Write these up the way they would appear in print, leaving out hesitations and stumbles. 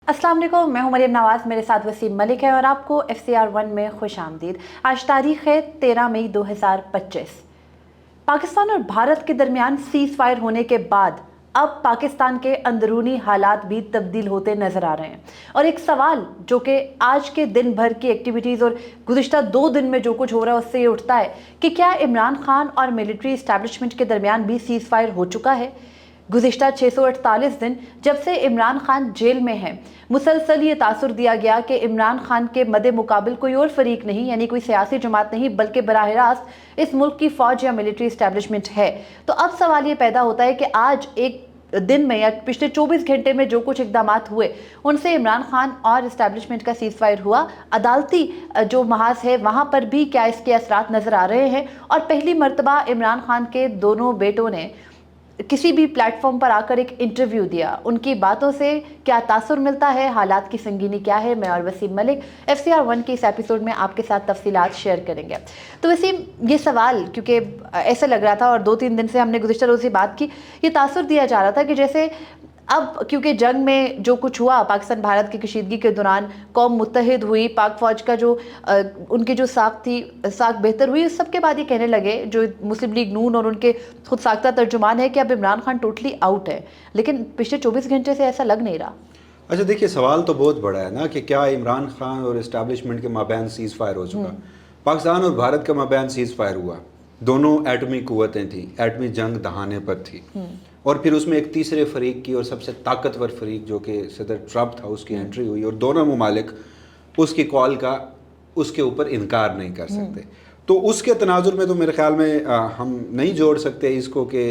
अस्सलाम वालेकुम, मैं हूं मरियम नवाज, मेरे साथ वसीम मलिक है और आपको FCR1 में खुश आमदीद। आज तारीख है 13 मई 2025। पाकिस्तान और भारत के दरमियान सीज फायर होने के बाद अब पाकिस्तान के अंदरूनी हालात भी तब्दील होते नजर आ रहे हैं और एक सवाल जो कि आज के दिन भर की एक्टिविटीज़ और गुज़िश्ता 2 दिन में जो कुछ हो रहा है उससे ये उठता है कि क्या इमरान खान और मिलिट्री इस्टेब्लिशमेंट के दरमियान भी सीज फायर हो चुका है। गुज़िश्ता 648 दिन जब से इमरान खान जेल में हैं, मुसलसल ये तासुर दिया गया कि इमरान खान के मद्दे मुकाबिल कोई और फरीक नहीं, यानी कोई सियासी जमात नहीं, बल्कि बराह रास्त इस मुल्क की फ़ौज या मिलिट्री इस्टेब्लिशमेंट है। तो अब सवाल ये पैदा होता है कि आज एक दिन में या पिछले 24 घंटे में जो कुछ इक़दामात हुए उनसे इमरान खान और इस्टेब्लिशमेंट का सीज़ फायर हुआ, अदालती जो महाज है वहाँ पर भी क्या इसके असरात नज़र आ रहे हैं। और पहली मरतबा इमरान खान के दोनों बेटों ने किसी भी प्लेटफॉर्म पर आकर एक इंटरव्यू दिया, उनकी बातों से क्या तासुर मिलता है, हालात की संगीनी क्या है, मैं और वसीम मलिक FCR1 के इस एपिसोड में आपके साथ तफसीलात शेयर करेंगे। तो वसीम, ये सवाल क्योंकि ऐसा लग रहा था और 2-3 दिन से हमने गुज़िश्ता रोज़ से बात की, ये तासुर दिया जा रहा था कि जैसे अब क्योंकि जंग में जो कुछ हुआ, पाकिस्तान भारत की कशीदगी के दौरान कौम मुत्तहिद हुई, पाक फ़ौज का जो उनकी जो साख थी, साख बेहतर हुई, उस सब के बाद ये कहने लगे जो मुस्लिम लीग नून और उनके खुद साख्ता तर्जुमान है कि अब इमरान खान टोटली आउट है, लेकिन पिछले 24 घंटे से ऐसा लग नहीं रहा। अच्छा देखिए, सवाल तो बहुत बड़ा है ना कि क्या इमरान खान और इस्टेब्लिशमेंट के माबैन सीज़ फायर हो चुका। पाकिस्तान और भारत के माबैन सीज़ फायर हुआ, दोनों एटमी कुव्वतें थी, एटमी जंग दहाने पर थी, और फिर उसमें एक तीसरे फरीक की और सबसे ताकतवर फरीक जो कि सदर ट्रम्प था उसकी एंट्री हुई, और दोनों ममालिक उसकी कॉल का उसके ऊपर इनकार नहीं कर सकते। तो उसके तनाजुर में तो मेरे ख्याल में हम नहीं जोड़ सकते इसको कि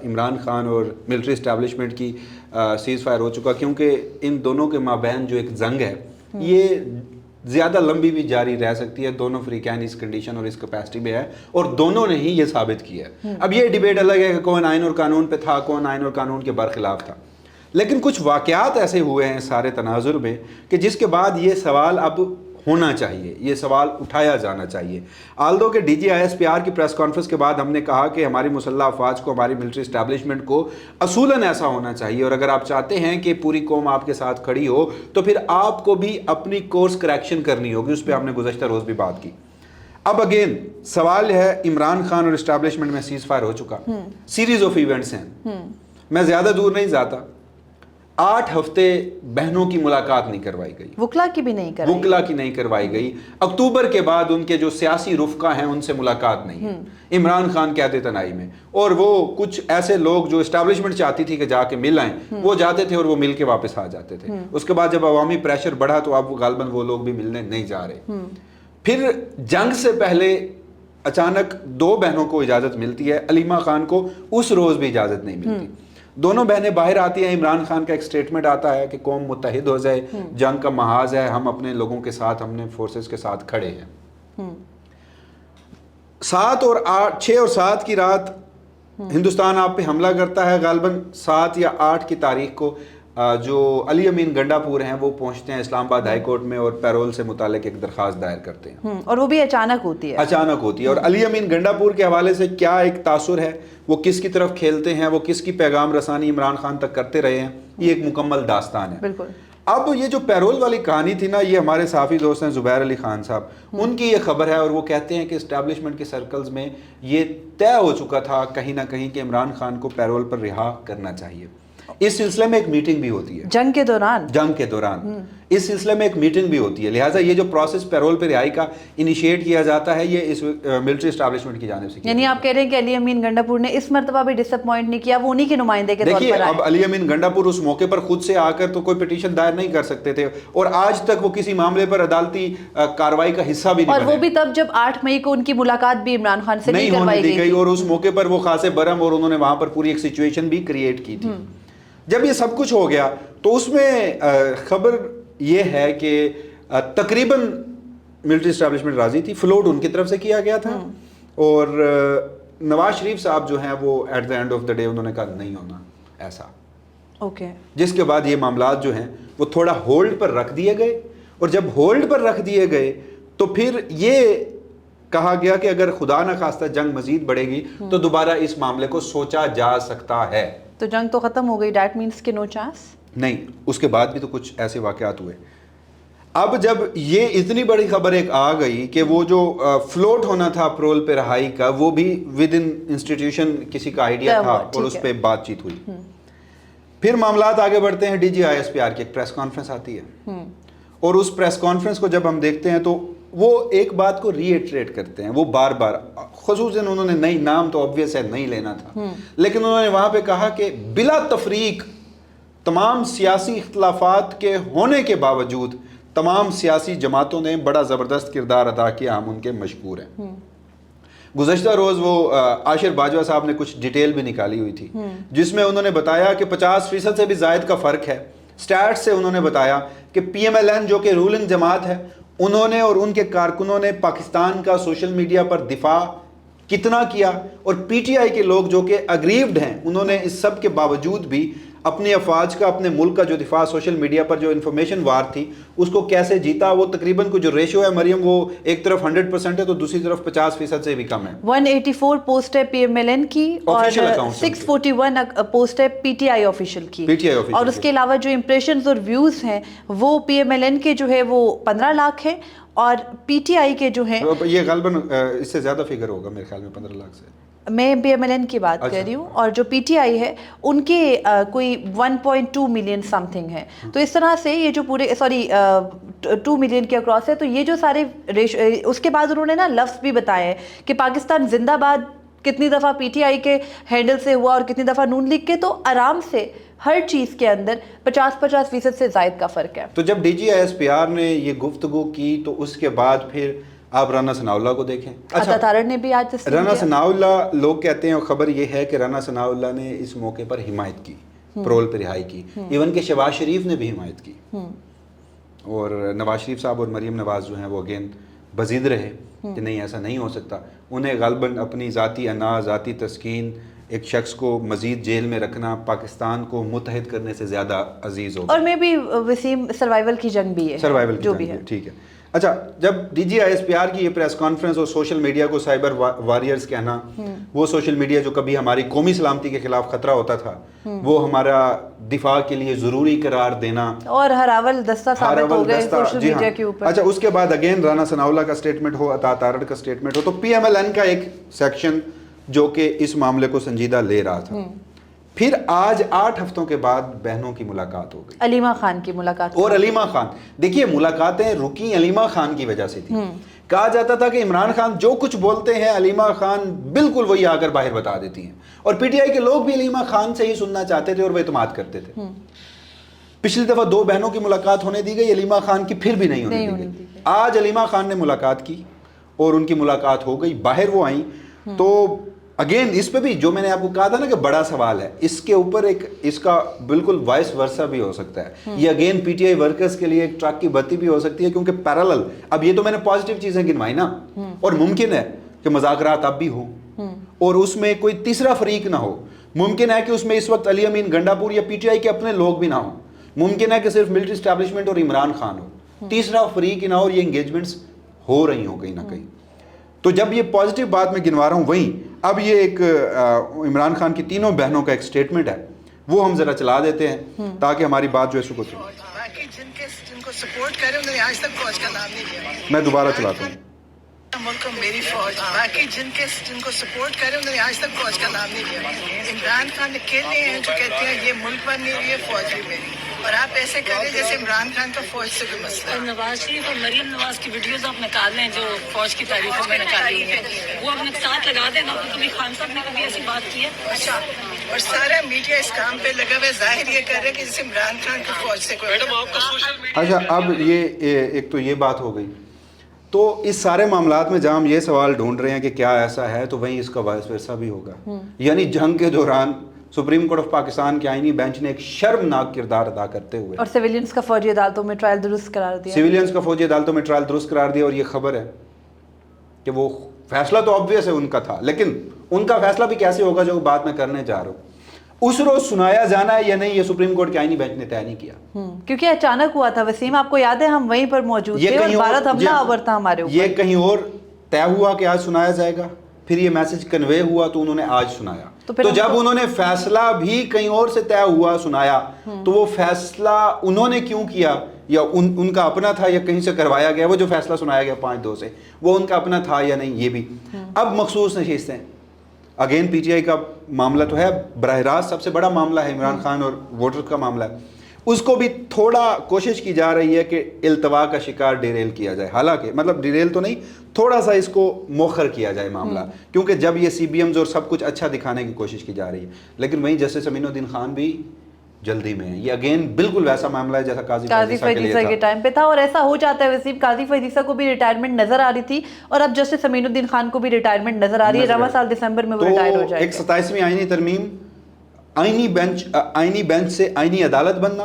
इमरान खान और मिलिट्री इस्टेब्लिशमेंट की सीज़ फायर हो चुका, क्योंकि इन दोनों के माबैन जो एक जंग है ये ज़्यादा लंबी भी जारी रह सकती है। दोनों फ्रीकैन इस कंडीशन और इस कैपेसिटी में है और दोनों ने ही ये साबित किया है। अब ये डिबेट अलग है कि कौन आइन और कानून पे था, कौन आइन और कानून के बरखिलाफ था, लेकिन कुछ वाक़यात ऐसे हुए हैं सारे तनाजुर में कि जिसके बाद ये सवाल अब होना चाहिए, ये सवाल उठाया जाना चाहिए। आल्दो के DGISPR की प्रेस कॉन्फ्रेंस के बाद हमने कहा कि हमारी मुसल्लह अफवाज को, हमारी मिलिट्री इस्टेब्लिशमेंट को असूलन ऐसा होना चाहिए, और अगर आप चाहते हैं कि पूरी कौम आपके साथ खड़ी हो तो फिर आपको भी अपनी कोर्स करेक्शन करनी होगी। उस पर हमने गुज़श्ता रोज़ भी बात की। अब अगेन सवाल है, इमरान खान और इस्टेब्लिशमेंट में सीज़ फायर हो चुका, सीरीज ऑफ इवेंट्स हैं, मैं ज़्यादा दूर नहीं जाता, 8 हफ्ते बहनों की मुलाकात नहीं करवाई गई, वुकला की भी नहीं करवाई गई। अक्टूबर के बाद उनके जो सियासी रुफ़का हैं उनसे मुलाकात नहीं है। इमरान खान कहते तनाई में, और वो कुछ ऐसे लोग जो इस्टेब्लिशमेंट चाहती थी कि जाके मिल आएं, वो जाते थे और वो मिल के वापस आ जाते थे। उसके बाद जब अवामी प्रेशर बढ़ा तो अब गालबन वो लोग भी मिलने नहीं जा रहे। फिर जंग से पहले अचानक 2 बहनों को इजाज़त मिलती है, अलीमा खान को उस रोज़ भी इजाज़त नहीं मिलती। दोनों बहनें बाहर आती हैं, इमरान खान का एक स्टेटमेंट आता है कि कौम मुत्तहिद हो जाए, जंग का महाज है, हम अपने लोगों के साथ, हमने फोर्सेस के साथ खड़े हैं। 6 और 7 की रात हिंदुस्तान आप पे हमला करता है। गालबन 7 या 8 की तारीख को जो अली अमीन गंडापुर हैं वो पहुंचते हैं इस्लामाबाद हाई कोर्ट में और पैरोल से मुतालिक एक दरख्वास्त दायर करते हैं, और वो भी अचानक होती है। और अली अमीन गंडापुर के हवाले से क्या एक तासुर है, वो किसकी तरफ खेलते हैं, वो किसकी पैगाम रसानी इमरान खान तक करते रहे हैं, ये एक मुकम्मल दास्तान है। बिल्कुल। अब ये जो पैरोल वाली कहानी थी ना, ये हमारे साफ़ी दोस्त हैं ज़ुबैर अली खान साहब, उनकी ये खबर है, और वो कहते हैं कि इस्टेब्लिशमेंट के सर्कल्स में ये तय हो चुका था कहीं ना कहीं कि इमरान खान को पैरोल पर रिहा करना चाहिए। इस सिलसिले में एक मीटिंग भी होती है जंग के दौरान इस सिलसिले में एक मीटिंग भी होती है। लिहाजा ये जो प्रोसेस पैरोल पे रिहाई का इनिशिएट किया जाता है, ये इस मिलिट्री एस्टेब्लिशमेंट की जानिब से, यानी आप कह रहे हैं कि अली अमीन गंडापुर ने इस मर्तबा भी डिसअपॉइंट नहीं किया, वो उन्हीं के नुमाइंदे के तौर पर आए। देखिए, अब अली अमीन गंडापुर उस मौके पर खुद से आकर तो कोई पिटीशन दायर नहीं कर सकते थे, और आज तक वो किसी मामले पर अदालती कार्रवाई का हिस्सा भी नहीं, और वो भी तब जब 8 मई को उनकी मुलाकात भी इमरान खान से नहीं करवाई गई, और उस मौके पर वो खासे बरम, और उन्होंने वहां पर पूरी एक सिचुएशन भी क्रिएट की थी। जब ये सब कुछ हो गया तो उसमें खबर ये है कि तकरीबन मिलिट्री इस्टेब्लिशमेंट राजी थी, फ्लोट उनकी तरफ से किया गया था, और नवाज शरीफ साहब जो हैं वो at the end of the day उन्होंने कहा नहीं होना ऐसा। ओके। जिसके बाद ये मामलात जो हैं वो थोड़ा होल्ड पर रख दिए गए, और जब होल्ड पर रख दिए गए तो फिर ये कहा गया कि अगर खुदा न खास्ता जंग मजीद बढ़ेगी तो दोबारा इस मामले को सोचा जा सकता है। तो जंग तो खत्म हो गई, डैट मीन्स के नो चांस। नहीं, उसके बाद भी तो कुछ ऐसे वाक़यात हुए। अब जब ये इतनी बड़ी खबर एक आ गई कि वो जो फ्लोट होना था प्रोल पे रहाई का, वो भी विद इन इंस्टीट्यूशन किसी का आइडिया था और उस पर बातचीत हुई। फिर मामलात आगे बढ़ते हैं, DGISPR की एक प्रेस कॉन्फ्रेंस आती है और उस प्रेस कॉन्फ्रेंस को जब हम देखते हैं तो वो एक बात को रीइटरेट करते हैं, वो बार बार, खुसूसन उन्होंने नई, नाम तो ऑब्वियस है नहीं लेना था, लेकिन उन्होंने वहाँ पे कहा कि बिला तफरीक तमाम सियासी इख्तलाफात के होने के बावजूद तमाम सियासी जमातों ने बड़ा ज़बरदस्त किरदार अदा किया, हम उनके मशकूर हैं। गुज़श्ता रोज़ वो आशिर बाजवा साहब ने कुछ डिटेल भी निकाली हुई थी जिसमें उन्होंने बताया कि 50% से भी ज़ायद का फ़र्क है। स्टैट से उन्होंने बताया कि PMLN जो कि रूलिंग जमात है, उन्होंने और उनके कारकुनों ने पाकिस्तान का सोशल मीडिया पर दिफा कितना किया, और PTI के लोग जो कि अग्रीव्ड हैं, उन्होंने इस सब के बावजूद भी अपनी अफवाज का, अपने मुल्क का जो दिफा सोशल मीडिया पर जो इन्फॉर्मेशन वार थी उसको कैसे जीता। वो तकरीबन को जो रेशियो है मरियम, वो एक तरफ 100% है तो दूसरी तरफ 50% से भी कम है। 184 पोस्ट है PMLN की और Official account 641 पोस्ट है PTI ऑफिशियल की। PTI official और उसके अलावा जो इम्प्रेशंस और व्यूज़ हैं वो PMLN के जो है वो 15 लाख है और PTI के जो है, ये गलबन इससे ज़्यादा फिगर होगा मेरे ख्याल में 15 लाख से। मैं PMLN की बात कर रही हूँ, और जो PTI है उनके कोई 1.2 मिलियन समथिंग है। तो इस तरह से ये जो पूरे 2 मिलियन के अक्रॉस है। तो ये जो सारे उसके बाद उन्होंने ना लफ्ज़ भी बताए हैं कि पाकिस्तान जिंदाबाद कितनी दफ़ा PTI के हैंडल से हुआ और कितनी दफ़ा नून लीग के, तो आराम से हर चीज़ के अंदर 50% से ज़ायद का फ़र्क है। तो जब DGISPR ने ये गुफ्तगू की तो उसके बाद फिर आप राना सनाउल्लाह को देखें। अच्छा, तारड़ ने भी आज तस्लीम राना किया। सनाउल्लाह, लोग कहते हैं और ख़बर ये है कि राना सनाउल्लाह ने इस मौके पर हिमायत की, प्रोल पर रिहाई की, इवन के शहबाज शरीफ ने भी हिमायत की, और नवाज शरीफ साहब और मरीम नवाज जो हैं वो अगेन बजीद रहे कि नहीं ऐसा नहीं हो सकता। उन्हें गलबन अपनी ज़ाती अना, ज़ाती तस्कीन, एक शख्स को मजीद जेल में रखना पाकिस्तान को मुत्तहिद करने से ज़्यादा अजीज़ होगा। और मे भी वसीम सर्वाइवल की जंग भी है, सर्वाइवल जो भी है, ठीक है। अच्छा, जब DGISPR की ये प्रेस कॉन्फ्रेंस और सोशल मीडिया को साइबर वॉरियर्स कहना, वो सोशल मीडिया जो कभी हमारी कौमी सलामती के खिलाफ खतरा होता था, वो हमारा दिफा के लिए ज़रूरी करार देना, और हरावल दस्ता साबित हो गए सोशल मीडिया के ऊपर। अच्छा, उसके बाद अगेन राना सनाउल्लाह का स्टेटमेंट हो, अता तारड़ का स्टेटमेंट हो, तो PMLN का एक सेक्शन जो कि इस मामले को संजीदा ले रहा था। फिर आज 8 हफ्तों के बाद बहनों की मुलाकात हो गई, अलीमा खान की मुलाकात। और अलीमा खान, देखिए मुलाकातें रुकी अलीमा खान की वजह से थी। कहा जाता था कि इमरान खान जो कुछ बोलते हैं अलीमा खान बिल्कुल वही आकर बाहर बता देती हैं, और PTI के लोग भी अलीमा खान से ही सुनना चाहते थे और वे इत्मीनान करते थे। पिछली दफा 2 बहनों की मुलाकात होने दी गई, अलीमा खान की फिर भी नहीं होने दी गई। आज अलीमा खान ने मुलाकात की और उनकी मुलाकात हो गई, बाहर वो आई। तो अगेन इस पे भी जो मैंने आपको कहा था ना कि बड़ा सवाल है, इसके ऊपर एक इसका बिल्कुल वाइस वर्सा भी हो सकता है। ये अगेन PTI वर्कर्स के लिए एक ट्रक की बत्ती भी हो सकती है, क्योंकि पैरेलल, अब ये तो मैंने पॉजिटिव चीजें गिनवाई ना, और मुमकिन है कि मुज़ाकरात अब भी हो और उसमें कोई तीसरा फरीक ना हो। मुमकिन है कि उसमें इस वक्त अली अमीन गंडापुर या PTI के अपने लोग भी ना हो। मुमकिन है कि सिर्फ मिलिट्री एस्टैब्लिशमेंट और इमरान खान हो, तीसरा फरीक ही ना हो, और ये इंगेजमेंट्स हो रही हो कहीं ना कहीं। तो जब ये पॉजिटिव बात मैं गिनवा रहा हूँ, वहीं अब ये एक इमरान खान की तीनों बहनों का एक स्टेटमेंट है, वो हम जरा चला देते हैं ताकि हमारी बात जो है सुकून से। बाकी जिनको सपोर्ट करे उन्होंने आज तक फौज का नाम नहीं लिया। मैं दोबारा चलाता हूँ। मुल्क मेरी फौज, बाकी जिनको सपोर्ट करे उन्होंने आज तक फौज का नाम नहीं लिया। इमरान खान अकेले हैं जो कहते हैं ये मुल्क पर मेरी है, फौज भी मेरी, और आप ऐसे करें जैसे इमरान खान का फौज से कोई मसला है। नवाज शरीफ और मरीम नवाज की वीडियोस आप निकाल लें जो फौज की तारीफों में निकाली है, वो अपने साथ लगा देना। कभी खान साहब ने कभी ऐसी बात की है? अच्छा, और सारा मीडिया इस काम पे लगा हुआ है, जाहिर ये कर रहे हैं कि जैसे इमरान खान की फौज से कोई। अच्छा, अब ये एक तो ये बात हो गई। तो इस सारे मामलात में जहाँ हम ये सवाल ढूंढ रहे हैं कि क्या ऐसा है, तो वहीं इसका वाइस वर्सा भी होगा। यानी जंग के दौरान सुप्रीम कोर्ट ऑफ पाकिस्तान के आईनी बेंच ने एक शर्मनाक किरदार अदा करते हुए और सिविलियंस का फौजी अदालतों में ट्रायल दुरुस्त करार दिया, सिविलियंस का फौजी अदालतों में ट्रायल दुरुस्त करार दिया। और ये खबर है कि वो फैसला तो ऑब्वियस है उनका था, लेकिन उनका फैसला भी कैसे होगा जो बात मैं करने जा रहा हूँ, उस रोज सुनाया जाना है या नहीं, ये सुप्रीम कोर्ट के आईनी बेंच ने तय नहीं किया। क्योंकि अचानक हुआ था वसीम, आपको याद है हम वहीं पर मौजूद थे और भारत हमला आवर था हमारे ऊपर। ये कहीं और तय हुआ कि आज सुनाया जाएगा, फिर ये मैसेज कन्वे हुआ तो उन्होंने आज सुनाया। تو جب انہوں نے فیصلہ بھی کہیں اور سے طے ہوا سنایا تو وہ فیصلہ انہوں نے کیوں کیا، یا ان کا اپنا تھا یا کہیں سے کروایا گیا، وہ جو فیصلہ سنایا گیا 5-2 سے وہ ان کا اپنا تھا یا نہیں، یہ بھی اب مخصوص نشستیں اگین پی ٹی آئی کا معاملہ تو ہے، براہ راست سب سے بڑا معاملہ ہے عمران خان اور ووٹر کا معاملہ ہے، اس کو بھی تھوڑا کوشش کی جا رہی ہے کہ التوا کا شکار ڈیریل کیا جائے، حالانکہ مطلب ڈیریل تو نہیں، تھوڑا سا اس کو مؤخر کیا جائے معاملہ، کیونکہ جب یہ سی بی ایمز اور سب کچھ اچھا دکھانے کی کوشش کی جا رہی ہے، لیکن وہیں جسٹس امین الدین خان بھی جلدی میں ہے، یہ اگین بالکل ویسا معاملہ ہے جیسا قاضی فیضیسہ کے ٹائم پہ تھا، اور ایسا ہو جاتا ہے وسیم، قاضی فیضیسہ کو بھی ریٹائرمنٹ نظر آ رہی تھی اور اب جسٹس امین الدین خان کو بھی ریٹائرمنٹ نظر آ رہی ہے، رواں سال دسمبر میں وہ ریٹائر ہو جائے گا۔ ایک 27ویں آئینی ترمیم، آئینی بینچ سے آئینی عدالت بننا،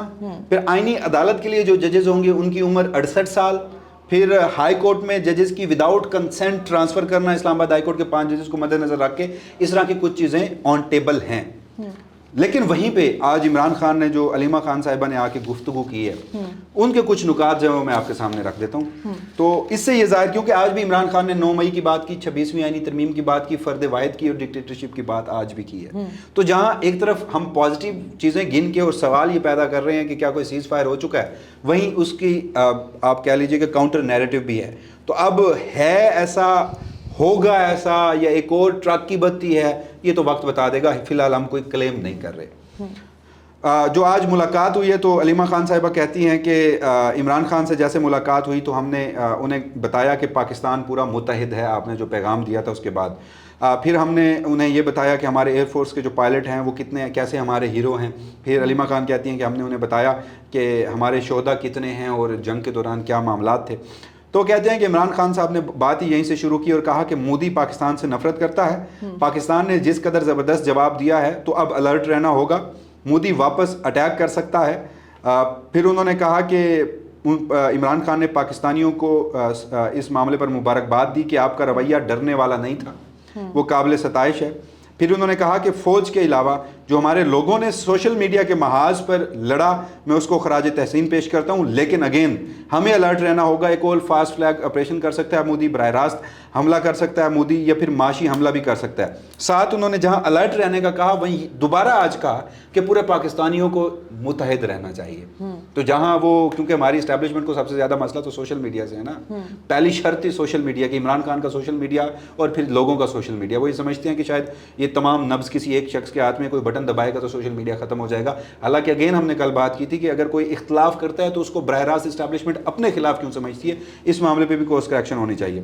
پھر آئینی عدالت کے لیے جو ججز ہوں گے ان کی عمر 68 سال، پھر ہائی کورٹ میں ججز کی وداؤٹ کنسنٹ ٹرانسفر کرنا، اسلام آباد ہائی کورٹ کے 5 ججز کو مد نظر رکھ کے، اس طرح کی کچھ چیزیں آن ٹیبل ہیں۔ لیکن وہیں پہ آج عمران خان نے جو علیمہ خان صاحبہ نے آ کے گفتگو کی ہے، ان کے کچھ نکات جو میں آپ کے سامنے رکھ دیتا ہوں۔ تو اس سے یہ ظاہر، کیونکہ آج بھی عمران خان نے 9 مئی کی بات کی، 26ویں آئینی ترمیم کی بات کی، فرد واحد کی اور ڈکٹیٹرشپ کی بات آج بھی کی ہے۔ تو جہاں ایک طرف ہم پازیٹیو چیزیں گن کے اور سوال یہ پیدا کر رہے ہیں کہ کیا کوئی سیز فائر ہو چکا ہے، وہیں اس کی آپ کہہ لیجئے کہ کاؤنٹر نیریٹو بھی ہے۔ تو اب ہے ایسا، ہوگا ایسا، یا ایک اور ٹرک کی بتی ہے، یہ تو وقت بتا دے گا، فی الحال ہم کوئی کلیم نہیں کر رہے۔ جو آج ملاقات ہوئی ہے تو علیمہ خان صاحبہ کہتی ہیں کہ عمران خان سے جیسے ملاقات ہوئی تو ہم نے انہیں بتایا کہ پاکستان پورا متحد ہے، آپ نے جو پیغام دیا تھا اس کے بعد پھر ہم نے انہیں یہ بتایا کہ ہمارے ایئر فورس کے جو پائلٹ ہیں وہ کتنے کیسے ہمارے ہیرو ہیں۔ پھر علیمہ خان کہتی ہیں کہ ہم نے انہیں بتایا کہ ہمارے شہداء کتنے ہیں اور جنگ کے دوران کیا معاملات تھے۔ تو کہتے ہیں کہ عمران خان صاحب نے بات ہی یہیں سے شروع کی اور کہا کہ مودی پاکستان سے نفرت کرتا ہے، پاکستان نے جس قدر زبردست جواب دیا ہے تو اب الرٹ رہنا ہوگا، مودی واپس اٹیک کر سکتا ہے۔ پھر انہوں نے کہا کہ عمران خان نے پاکستانیوں کو اس معاملے پر مبارکباد دی کہ آپ کا رویہ ڈرنے والا نہیں تھا، وہ قابل ستائش ہے۔ پھر انہوں نے کہا کہ فوج کے علاوہ جو ہمارے لوگوں نے سوشل میڈیا کے محاذ پر لڑا، میں اس کو خراج تحسین پیش کرتا ہوں، لیکن اگین ہمیں الرٹ رہنا ہوگا۔ ایک اور فاسٹ فلیگ آپریشن کر سکتا ہے مودی، براہ راست حملہ کر سکتا ہے مودی، یا پھر معاشی حملہ بھی کر سکتا ہے۔ ساتھ انہوں نے جہاں الرٹ رہنے کا کہا، وہیں دوبارہ آج کہا کہ پورے پاکستانیوں کو متحد رہنا چاہیے۔ تو جہاں وہ، کیونکہ ہماری اسٹیبلشمنٹ کو سب سے زیادہ مسئلہ تو سوشل میڈیا سے ہے نا، پہلی شرط ہی سوشل میڈیا کی، عمران خان کا سوشل میڈیا اور پھر لوگوں کا سوشل میڈیا۔ وہ یہ سمجھتے ہیں کہ شاید یہ تمام نبض کسی ایک شخص کے ہاتھ میں، کوئی بٹن دبائے گا تو سوشل میڈیا ختم ہو جائے گا۔ حالانکہ اگین ہم نے کل بات کی تھی کہ اگر کوئی اختلاف کرتا ہے تو اس کو براہ راست اسٹیبلشمنٹ اپنے خلاف کیوں سمجھتی ہے، اس معاملے پہ بھی کورس کریکشن ہونی چاہیے۔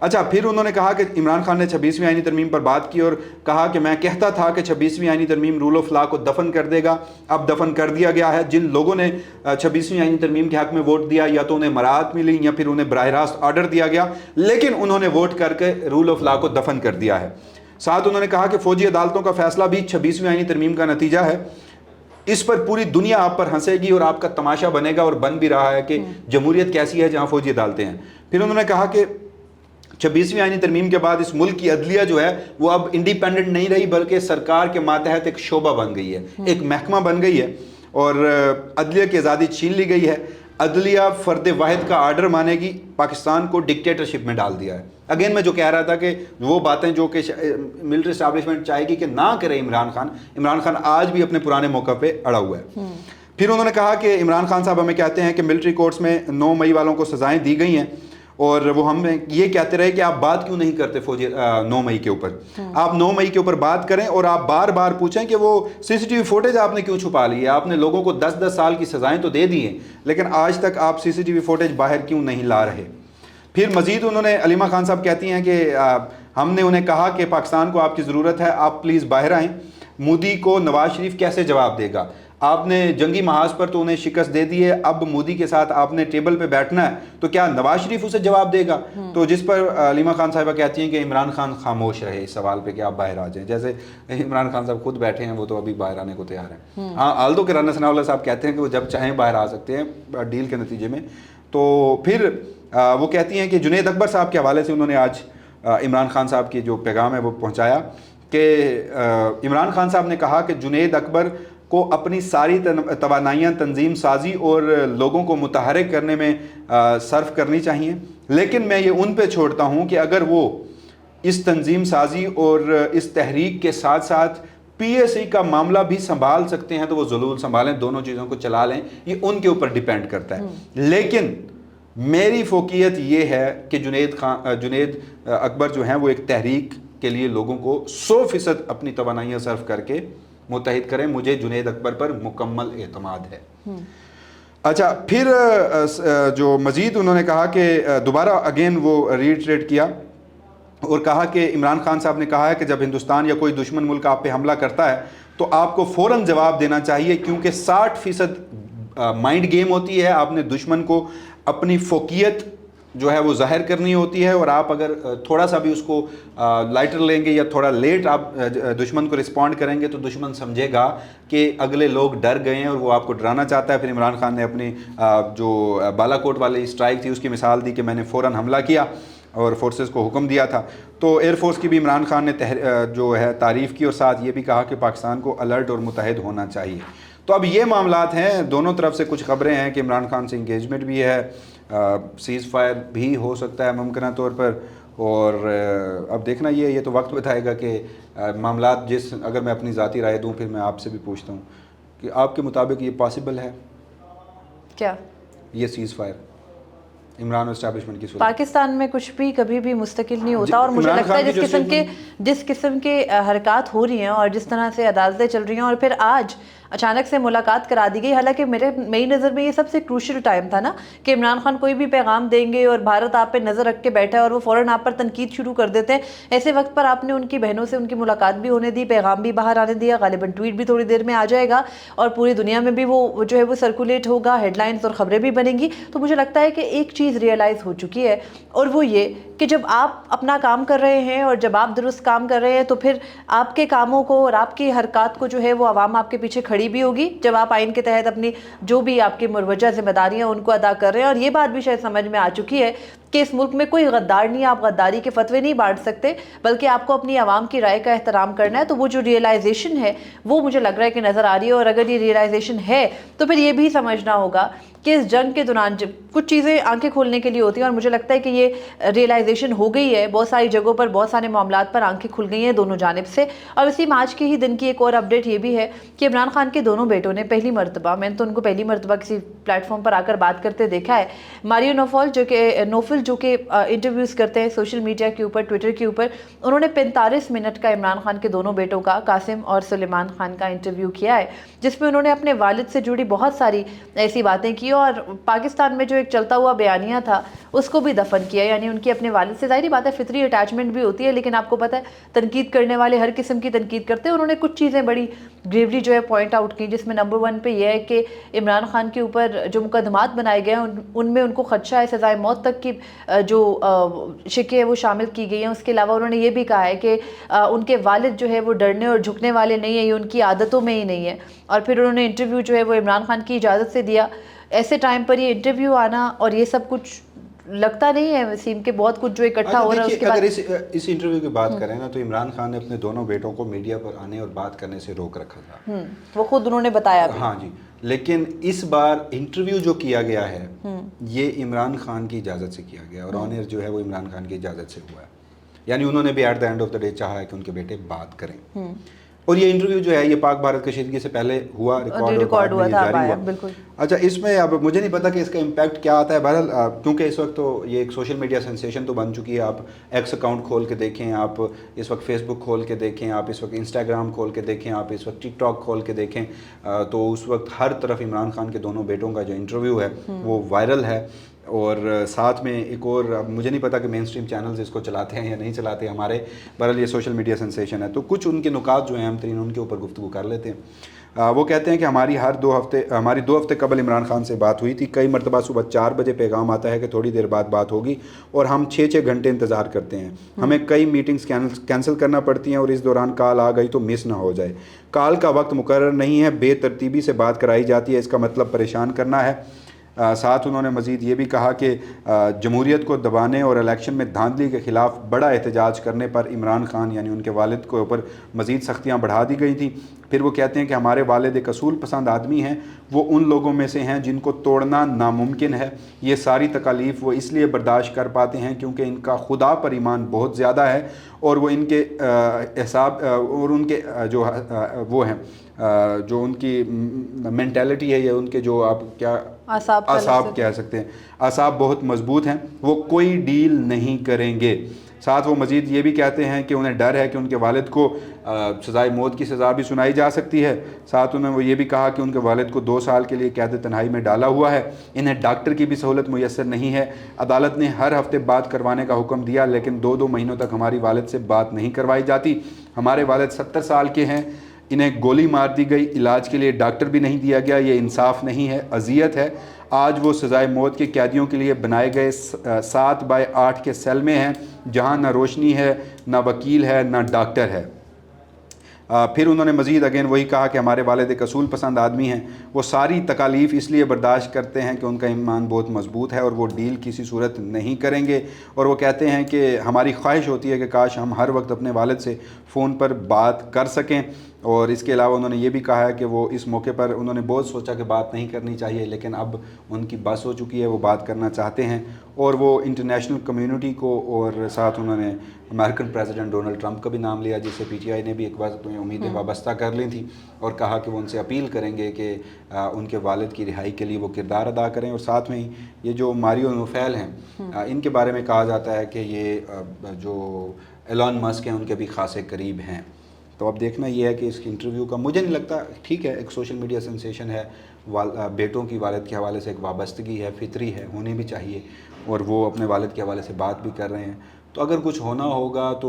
اچھا، پھر انہوں نے کہا کہ عمران خان نے 26ویں آئینی ترمیم پر بات کی اور کہا کہ میں کہتا تھا کہ 26ویں آئینی ترمیم رول آف لا کو دفن کر دے گا، اب دفن کر دیا گیا ہے۔ جن لوگوں نے 26ویں آئینی ترمیم کے حق میں ووٹ دیا، یا تو انہیں مراعات ملی یا پھر انہیں براہ راست آرڈر دیا گیا، لیکن انہوں نے ووٹ کر کے رول آف لا کو دفن کر دیا ہے۔ ساتھ انہوں نے کہا کہ فوجی عدالتوں کا فیصلہ بھی 26ویں آئینی ترمیم کا نتیجہ ہے، اس پر پوری دنیا آپ پر ہنسے گی اور آپ کا تماشا بنے گا، اور بن بھی رہا ہے کہ جمہوریت کیسی ہے جہاں فوجی عدالتیں ہیں۔ پھر انہوں نے کہا کہ 26ویں آئینی ترمیم کے بعد اس ملک کی عدلیہ جو ہے وہ اب انڈیپینڈنٹ نہیں رہی، بلکہ سرکار کے ماتحت ایک شعبہ بن گئی ہے، ایک محکمہ بن گئی ہے، اور عدلیہ کی آزادی چھین لی گئی ہے۔ عدلیہ فرد واحد کا آرڈر مانے گی، پاکستان کو ڈکٹیٹرشپ میں ڈال دیا ہے۔ اگین میں جو کہہ رہا تھا کہ وہ باتیں جو کہ ملٹری اسٹیبلشمنٹ چاہے گی کہ نہ کرے عمران خان آج بھی اپنے پرانے موقع پہ اڑا ہوا ہے۔ پھر انہوں نے کہا کہ عمران خان صاحب ہمیں کہتے ہیں کہ ملٹری کورٹس میں 9 مئی والوں کو سزائیں دی گئی ہیں، اور وہ ہم یہ کہتے رہے کہ آپ بات کیوں نہیں کرتے فوجی 9 مئی کے اوپر، آپ 9 مئی کے اوپر بات کریں، اور آپ بار بار پوچھیں کہ وہ سی سی ٹی وی فوٹیج آپ نے کیوں چھپا لی ہے، آپ نے لوگوں کو 10-10 سال کی سزائیں تو دے دی ہیں، لیکن آج تک آپ سی سی ٹی وی فوٹیج باہر کیوں نہیں لا رہے۔ پھر مزید انہوں نے، علیمہ خان صاحب کہتی ہیں کہ ہم نے انہیں کہا کہ پاکستان کو آپ کی ضرورت ہے، آپ پلیز باہر آئیں۔ مودی کو نواز شریف کیسے جواب دے گا؟ آپ نے جنگی محاذ پر تو انہیں شکست دے دی ہے، اب مودی کے ساتھ آپ نے ٹیبل پہ بیٹھنا ہے، تو کیا نواز شریف اسے جواب دے گا؟ تو جس پر علیمہ خان صاحبہ کہتی ہیں کہ عمران خان خاموش رہے اس سوال پہ کہ آپ باہر آ جائیں، جیسے عمران خان صاحب خود بیٹھے ہیں، وہ تو ابھی باہر آنے کو تیار ہیں۔ ہاں، آلدو کے رانا ثناء اللہ صاحب کہتے ہیں کہ وہ جب چاہیں باہر آ سکتے ہیں ڈیل کے نتیجے میں۔ تو پھر وہ کہتی ہیں کہ جنید اکبر صاحب کے حوالے سے انہوں نے آج عمران خان صاحب کی جو پیغام ہے وہ پہنچایا کہ عمران خان صاحب نے کہا کہ جنید اکبر کو اپنی ساری توانائیاں تنظیم سازی اور لوگوں کو متحرک کرنے میں صرف کرنی چاہیے، لیکن میں یہ ان پہ چھوڑتا ہوں کہ اگر وہ اس تنظیم سازی اور اس تحریک کے ساتھ ساتھ پی ایس ای کا معاملہ بھی سنبھال سکتے ہیں تو وہ ضرور سنبھالیں, دونوں چیزوں کو چلا لیں, یہ ان کے اوپر ڈیپینڈ کرتا ہے. لیکن میری فوقیت یہ ہے کہ جنید اکبر جو ہیں وہ ایک تحریک کے لیے لوگوں کو 100% اپنی توانائیاں صرف کر کے متحد کریں. مجھے جنید اکبر پر مکمل اعتماد ہے. اچھا, پھر جو مزید انہوں نے کہا کہ دوبارہ اگین وہ ریٹریٹ کیا اور کہا کہ عمران خان صاحب نے کہا ہے کہ جب ہندوستان یا کوئی دشمن ملک آپ پہ حملہ کرتا ہے تو آپ کو فوراً جواب دینا چاہیے, کیونکہ 60% مائنڈ گیم ہوتی ہے. آپ نے دشمن کو اپنی فوقیت جو ہے وہ ظاہر کرنی ہوتی ہے, اور آپ اگر تھوڑا سا بھی اس کو لائٹر لیں گے یا تھوڑا لیٹ آپ دشمن کو رسپونڈ کریں گے تو دشمن سمجھے گا کہ اگلے لوگ ڈر گئے ہیں اور وہ آپ کو ڈرانا چاہتا ہے. پھر عمران خان نے اپنی جو بالا کوٹ والی اسٹرائک تھی اس کی مثال دی کہ میں نے فوراً حملہ کیا اور فورسز کو حکم دیا تھا. تو ایئر فورس کی بھی عمران خان نے جو ہے تعریف کی اور ساتھ یہ بھی کہا کہ پاکستان کو الرٹ اور متحد ہونا چاہیے. تو اب یہ معاملات ہیں, دونوں طرف سے کچھ خبریں ہیں کہ عمران خان سے انگیجمنٹ بھی ہے, سیز فائر بھی ہو سکتا ہے ممکنہ طور پر, اور اب دیکھنا یہ تو وقت بتائے گا کہ معاملات اگر میں اپنی ذاتی رائے دوں, پھر میں آپ سے بھی پوچھتا ہوں کہ آپ کے مطابق یہ پاسبل ہے کیا یہ سیز فائر عمران اور اسٹیبلشمنٹ کی صورت؟ پاکستان میں کچھ بھی کبھی بھی مستقل نہیں ہوتا, اور مجھے لگتا ہے جس قسم کے حرکات ہو رہی ہیں اور جس طرح سے عدالتیں چل رہی ہیں, اور پھر آج اچانک سے ملاقات کرا دی گئی. حالانکہ میری نظر میں یہ سب سے کروشل ٹائم تھا نا کہ عمران خان کوئی بھی پیغام دیں گے اور بھارت آپ پہ نظر رکھ کے بیٹھا ہے اور وہ فوراً آپ پر تنقید شروع کر دیتے ہیں. ایسے وقت پر آپ نے ان کی بہنوں سے ان کی ملاقات بھی ہونے دی, پیغام بھی باہر آنے دیا, غالباً ٹویٹ بھی تھوڑی دیر میں آ جائے گا اور پوری دنیا میں بھی وہ جو ہے وہ سرکولیٹ ہوگا, ہیڈ لائنز اور خبریں بھی بنیں گی. تو مجھے لگتا ہے کہ ایک چیز ریئلائز ہو چکی ہے, اور وہ یہ کہ جب آپ اپنا کام کر رہے ہیں اور جب آپ درست کام کر رہے ہیں تو پھر آپ کے کاموں کو اور آپ کی حرکات کو جو ہے وہ عوام آپ کے پیچھے کھڑی بھی ہوگی جب آپ آئین کے تحت اپنی جو بھی آپ کی مروجہ ذمہ داریاں ان کو ادا کر رہے ہیں. اور یہ بات بھی شاید سمجھ میں آ چکی ہے کہ اس ملک میں کوئی غدار نہیں, آپ غداری کے فتوے نہیں بانٹ سکتے, بلکہ آپ کو اپنی عوام کی رائے کا احترام کرنا ہے. تو وہ جو ریئلائزیشن ہے وہ مجھے لگ رہا ہے کہ نظر آ رہی ہے, اور اگر یہ ریئلائزیشن ہے تو پھر یہ بھی سمجھنا ہوگا کہ اس جنگ کے دوران جب کچھ چیزیں آنکھیں کھولنے کے لیے ہوتی ہیں, اور مجھے لگتا ہے کہ یہ ریئلائزیشن ہو گئی ہے بہت ساری جگہوں پر, بہت سارے معاملات پر آنکھیں کھل گئی ہیں دونوں جانب سے. اور اسی میں آج کے ہی دن کی ایک اور اپڈیٹ یہ بھی ہے کہ عمران خان کے دونوں بیٹوں نے پہلی مرتبہ, میں نے تو ان کو پہلی مرتبہ کسی پلیٹ فارم پر آ کر بات کرتے دیکھا ہے, ماریو نوفل جو کہ انٹرویوز کرتے ہیں سوشل میڈیا کے اوپر, ٹویٹر کے اوپر, انہوں نے 45 منٹ کا عمران خان کے دونوں بیٹوں کا, قاسم اور سلیمان خان کا انٹرویو کیا ہے, جس میں انہوں نے اپنے والد سے جڑی بہت ساری ایسی باتیں کی اور پاکستان میں جو ایک چلتا ہوا بیانیہ تھا اس کو بھی دفن کیا. یعنی ان کی اپنے والد سے ظاہری بات ہے فطری اٹیچمنٹ بھی ہوتی ہے, لیکن آپ کو پتہ ہے تنقید کرنے والے ہر قسم کی تنقید کرتے ہیں. انہوں نے کچھ چیزیں بڑی گریولی جو ہے پوائنٹ آؤٹ کی, جس میں نمبر 1 پہ یہ ہے کہ عمران خان کے اوپر جو مقدمات بنائے گئے ہیں ان میں ان کو خدشہ ہے سزائے موت تک کی جو شکیں وہ شامل کی گئی ہیں. اس کے علاوہ انہوں نے یہ بھی کہا ہے کہ ان کے والد جو ہے وہ ڈرنے اور جھکنے والے نہیں ہیں, یہ ان کی عادتوں میں ہی نہیں ہے. اور پھر انہوں نے انٹرویو جو ہے وہ عمران خان کی اجازت سے دیا. ایسے ٹائم پر یہ انٹرویو آنا اور یہ سب کچھ لگتا نہیں ہے وسیم کہ بہت کچھ جو اکٹھا ہو رہا ہے. اس کے بعد اگر اس انٹرویو کی بات کریں نا تو عمران خان نے اپنے دونوں بیٹوں کو میڈیا پر آنے اور بات کرنے سے روک رکھا تھا, وہ خود انہوں نے بتایا بھی. ہاں جی, لیکن اس بار انٹرویو جو کیا گیا ہے یہ عمران خان کی اجازت سے کیا گیا, اور آنر جو ہے وہ عمران خان کی اجازت سے ہوا ہے. یعنی انہوں نے بھی at the end of the day چاہا ہے کہ ان کے بیٹے بات کریں. اور یہ انٹرویو جو ہے یہ پاک بھارت کشیدگی سے پہلے ہوا, ریکارڈ ہوا تھا. بالکل. اچھا, اس میں اب مجھے نہیں پتا کہ اس کا امپیکٹ کیا آتا ہے. بہرحال کیونکہ اس وقت تو یہ ایک سوشل میڈیا سینسیشن تو بن چکی ہے. آپ ایکس اکاؤنٹ کھول کے دیکھیں, آپ اس وقت فیس بک کھول کے دیکھیں, آپ اس وقت انسٹاگرام کھول کے دیکھیں, آپ اس وقت ٹک ٹاک کھول کے دیکھیں, تو اس وقت ہر طرف عمران خان کے دونوں بیٹوں کا جو انٹرویو ہے وہ وائرل ہے. اور ساتھ میں ایک اور, اب مجھے نہیں پتا کہ مین اسٹریم چینلز اس کو چلاتے ہیں یا نہیں چلاتے ہمارے, بہرحال یہ سوشل میڈیا سینسیشن ہے. تو کچھ ان کے نکات جو ہیں اہم ترین ان کے اوپر گفتگو کر لیتے ہیں. وہ کہتے ہیں کہ ہماری 2 ہفتے قبل عمران خان سے بات ہوئی تھی. کئی مرتبہ صبح 4 بجے پیغام آتا ہے کہ تھوڑی دیر بعد بات ہوگی, اور ہم 6 گھنٹے انتظار کرتے ہیں. ہمیں کئی میٹنگز کینسل کرنا پڑتی ہیں, اور اس دوران کال آ گئی تو مس نہ ہو جائے. کال کا وقت مقرر نہیں ہے, بے ترتیبی سے بات کرائی جاتی ہے. اس کا مطلب پریشان کرنا ہے. साथ उन्होंने मज़ीद ये भी कहा कि जमहूरियत को दबाने और इलेक्शन में धांधली के ख़िलाफ़ बड़ा एहतजाज करने पर इमरान खान यानी उनके वालिद के ऊपर मज़ीद सख्तियाँ बढ़ा दी गई थी। फिर वो कहते हैं कि हमारे वालिद एक असूल पसंद आदमी हैं, वो उन लोगों में से हैं जिनको तोड़ना नामुमकिन है। ये सारी तकालीफ वो इसलिए बर्दाश्त कर पाते हैं क्योंकि इनका खुदा पर ईमान बहुत ज़्यादा है और वो इनके हिसाब और उनके जो वो हैं जो उनकी मेंटालिटी है या उनके जो आप क्या आसाब कह सकते हैं, आसाब बहुत मजबूत हैं, वो कोई डील नहीं करेंगे। साथ वो मज़ीद ये भी कहते हैं कि उन्हें डर है कि उनके वालिद को सज़ाए मौत की सज़ा भी सुनाई जा सकती है। साथ उन्होंने वो ये भी कहा कि उनके वालिद को 2 साल के लिए कैद तन्हाई में डाला हुआ है। इन्हें डॉक्टर की भी सहूलत मुयस्सर नहीं है। अदालत ने हर हफ्ते बात करवाने का हुक्म दिया लेकिन 2-2 महीनों तक हमारी वालिद से बात नहीं करवाई जाती। हमारे वालिद 70 साल के हैं, इन्हें गोली मार दी गई, इलाज के लिए डॉक्टर भी नहीं दिया गया। ये इंसाफ नहीं है, अजियत है। आज वो सज़ाए मौत के कैदियों के लिए बनाए गए 7x8 के सेल में हैं जहाँ ना रोशनी है, ना वकील है, ना डॉक्टर है। फिर उन्होंने मज़ीद अगेन वही कहा कि हमारे वालिद एक असूल पसंद आदमी हैं, वो सारी तकालीफ़ इसलिए बर्दाश्त करते हैं कि उनका ईमान बहुत मजबूत है और वो डील किसी सूरत नहीं करेंगे। और वो कहते हैं कि हमारी ख्वाहिश होती है कि काश हम हर वक्त अपने वालिद से फ़ोन पर बात कर सकें। और इसके अलावा उन्होंने ये भी कहा है कि वो इस मौके पर उन्होंने बहुत सोचा कि बात नहीं करनी चाहिए लेकिन अब उनकी बस हो चुकी है, वो बात करना चाहते हैं। और वो इंटरनेशनल कम्युनिटी को और साथ उन्होंने अमेरिकन प्रेसिडेंट डोनाल्ड ट्रंप का भी नाम लिया जिससे पीटीआई ने भी एक बार तो उम्मीदें वाबस्ता कर ली थी और कहा कि वो उनसे अपील करेंगे कि उनके वालिद की रिहाई के लिए वो किरदार अदा करें। और साथ में ही ये जो मारियो नोफेल हैं इनके बारे में कहा जाता है कि ये जो एलन मस्क हैं उनके भी खासे करीब हैं। तो अब देखना ये है कि इसकी इंटरव्यू का मुझे नहीं लगता, ठीक है एक सोशल मीडिया सेंसेशन है, बेटों की वालिद के हवाले से एक वाबस्तगी है, फितरी है, होनी भी चाहिए और वो अपने वालिद के हवाले से बात भी कर रहे हैं। तो अगर कुछ होना होगा तो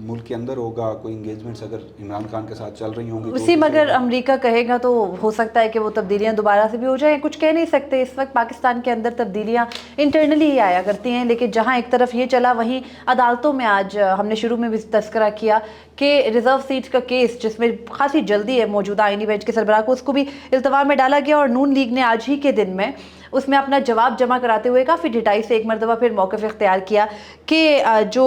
मुल्क के अंदर होगा, कोई इंगेजमेंट्स अगर इमरान खान के साथ चल रही होंगी उसी में अगर अमेरिका कहेगा तो हो सकता है कि वो तब्दीलियां दोबारा से भी हो जाएं। कुछ कह नहीं सकते, इस वक्त पाकिस्तान के अंदर तब्दीलियां इंटरनली ही आया करती हैं लेकिन जहां एक तरफ ये चला वहीं अदालतों में आज हमने शुरू में भी तस्करा किया कि रिजर्व सीट का केस जिसमें खासी जल्दी है मौजूदा आईनी बेंच के सरबराह को उसको भी इल्तवा में डाला गया और नून लीग ने आज ही के दिन में उसमें अपना जवाब जमा कराते हुए काफ़ी ढिठाई से एक मरतबा फिर मौक़िफ़ इख्तियार किया कि जो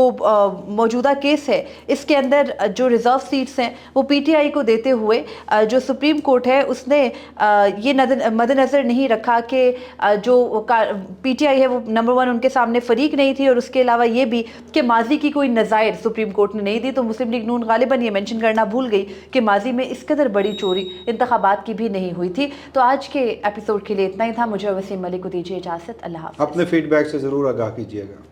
मौजूदा केस है इसके अंदर जो रिज़र्व सीट्स हैं वो पीटीआई को देते हुए जो सुप्रीम कोर्ट है उसने ये मद्देनज़र नहीं रखा कि जो पीटीआई है वो नंबर 1 उनके सामने फ़रीक नहीं थी और उसके अलावा ये भी कि माजी की कोई नज़ायर सुप्रीम कोर्ट ने नहीं दी। तो मुस्लिम लीग नून गालिबन ये मेंशन करना भूल गई कि माजी में इस कदर बड़ी चोरी इंतखाबात की भी नहीं हुई थी। तो आज के एपिसोड के लिए इतना ही था। मुझे वसीम मलिक को दीजिए इजाज़त। अल्लाह हाफ़िज़। अपने फीडबैक से ज़रूर आगाह कीजिएगा।